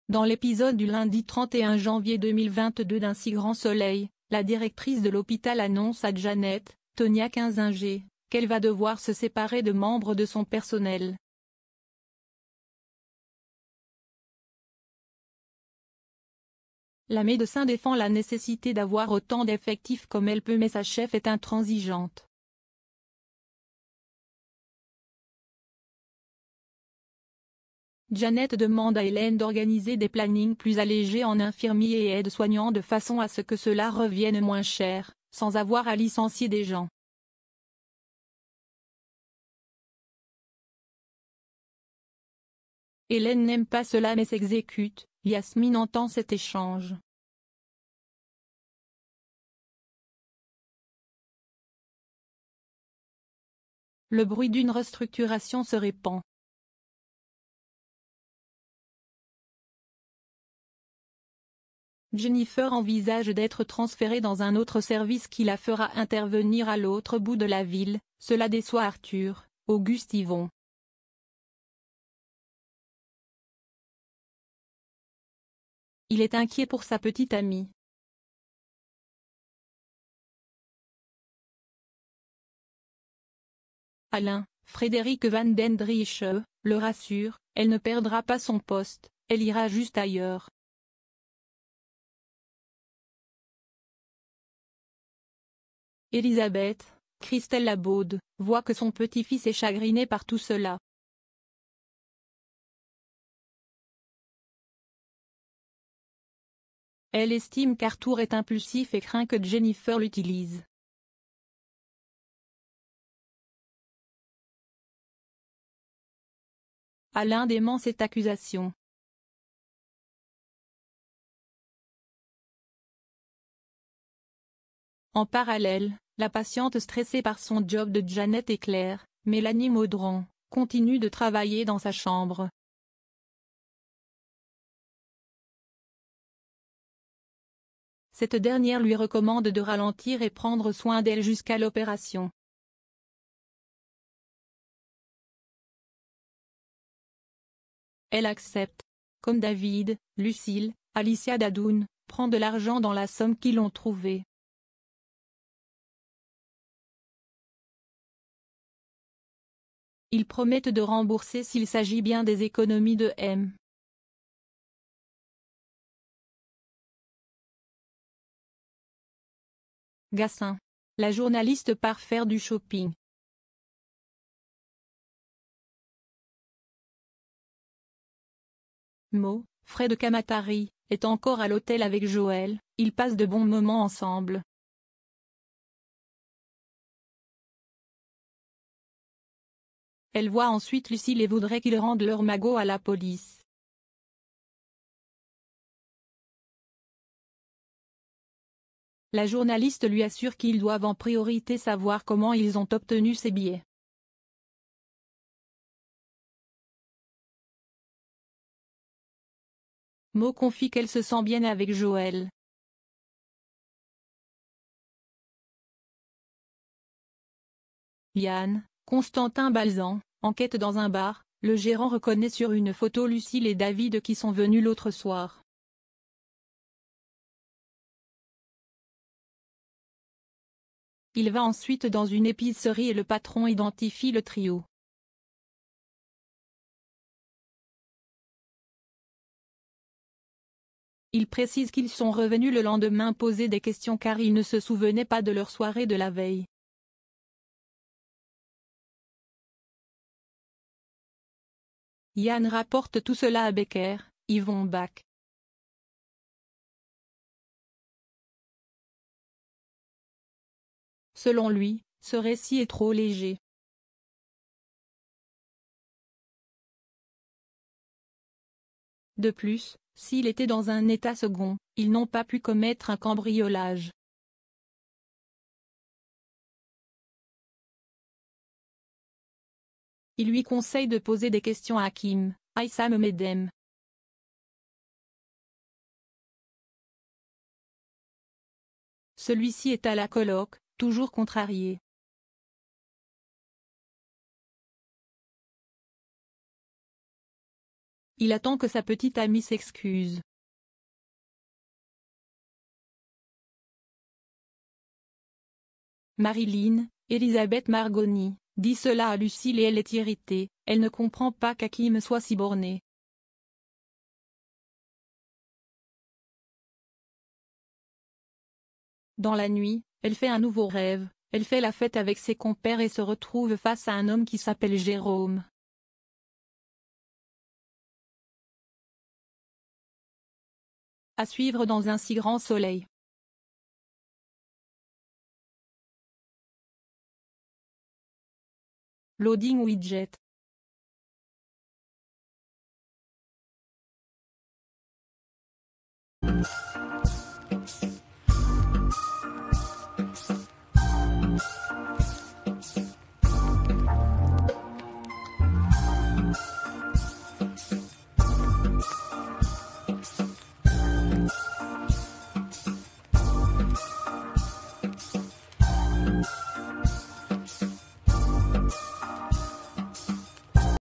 Dans l'épisode du lundi 31 janvier 2022 d'Un si grand soleil, la directrice de l'hôpital annonce à Janet, Tonia Kinzinger, qu'elle va devoir se séparer de membres de son personnel. La médecin défend la nécessité d'avoir autant d'effectifs comme elle peut, mais sa chef est intransigeante. Janet demande à Hélène d'organiser des plannings plus allégés en infirmiers et aides-soignants de façon à ce que cela revienne moins cher, sans avoir à licencier des gens. Hélène n'aime pas cela mais s'exécute. Yasmine entend cet échange. Le bruit d'une restructuration se répand. Jennifer envisage d'être transférée dans un autre service qui la fera intervenir à l'autre bout de la ville. Cela déçoit Arthur, Auguste Yvon. Il est inquiet pour sa petite amie. Alain, Frédéric Van Dendriche, le rassure, elle ne perdra pas son poste, elle ira juste ailleurs. Elisabeth, Christelle Labaude, voit que son petit-fils est chagriné par tout cela. Elle estime qu'Arthur est impulsif et craint que Jennifer l'utilise. Alain dément cette accusation. En parallèle, la patiente stressée par son job de Janet et Claire, Mélanie Maudran, continue de travailler dans sa chambre. Cette dernière lui recommande de ralentir et prendre soin d'elle jusqu'à l'opération. Elle accepte. Comme David, Lucille, Alicia Dadoun, prend de l'argent dans la somme qu'ils ont trouvée. Ils promettent de rembourser s'il s'agit bien des économies de M. Gassin. La journaliste part faire du shopping. Mo, Fred Kamatari, est encore à l'hôtel avec Joël, ils passent de bons moments ensemble. Elle voit ensuite Lucille et voudrait qu'ils rendent leur magot à la police. La journaliste lui assure qu'ils doivent en priorité savoir comment ils ont obtenu ces billets. Mo confie qu'elle se sent bien avec Joël. Yann, Constantin Balzan, enquête dans un bar, le gérant reconnaît sur une photo Lucille et David qui sont venus l'autre soir. Il va ensuite dans une épicerie et le patron identifie le trio. Il précise qu'ils sont revenus le lendemain poser des questions car ils ne se souvenaient pas de leur soirée de la veille. Yann rapporte tout cela à Becker, Yvon Bach. Selon lui, ce récit est trop léger. De plus, s'il était dans un état second, ils n'ont pas pu commettre un cambriolage. Il lui conseille de poser des questions à Hakim, Aïssam Medem. Celui-ci est à la coloc, toujours contrarié. Il attend que sa petite amie s'excuse. Marilyn, Elisabeth Margoni, dit cela à Lucille et elle est irritée, elle ne comprend pas qu'Hakim soit si borné. Dans la nuit, elle fait un nouveau rêve, elle fait la fête avec ses compères et se retrouve face à un homme qui s'appelle Jérôme. À suivre dans un si grand soleil. Loading widget.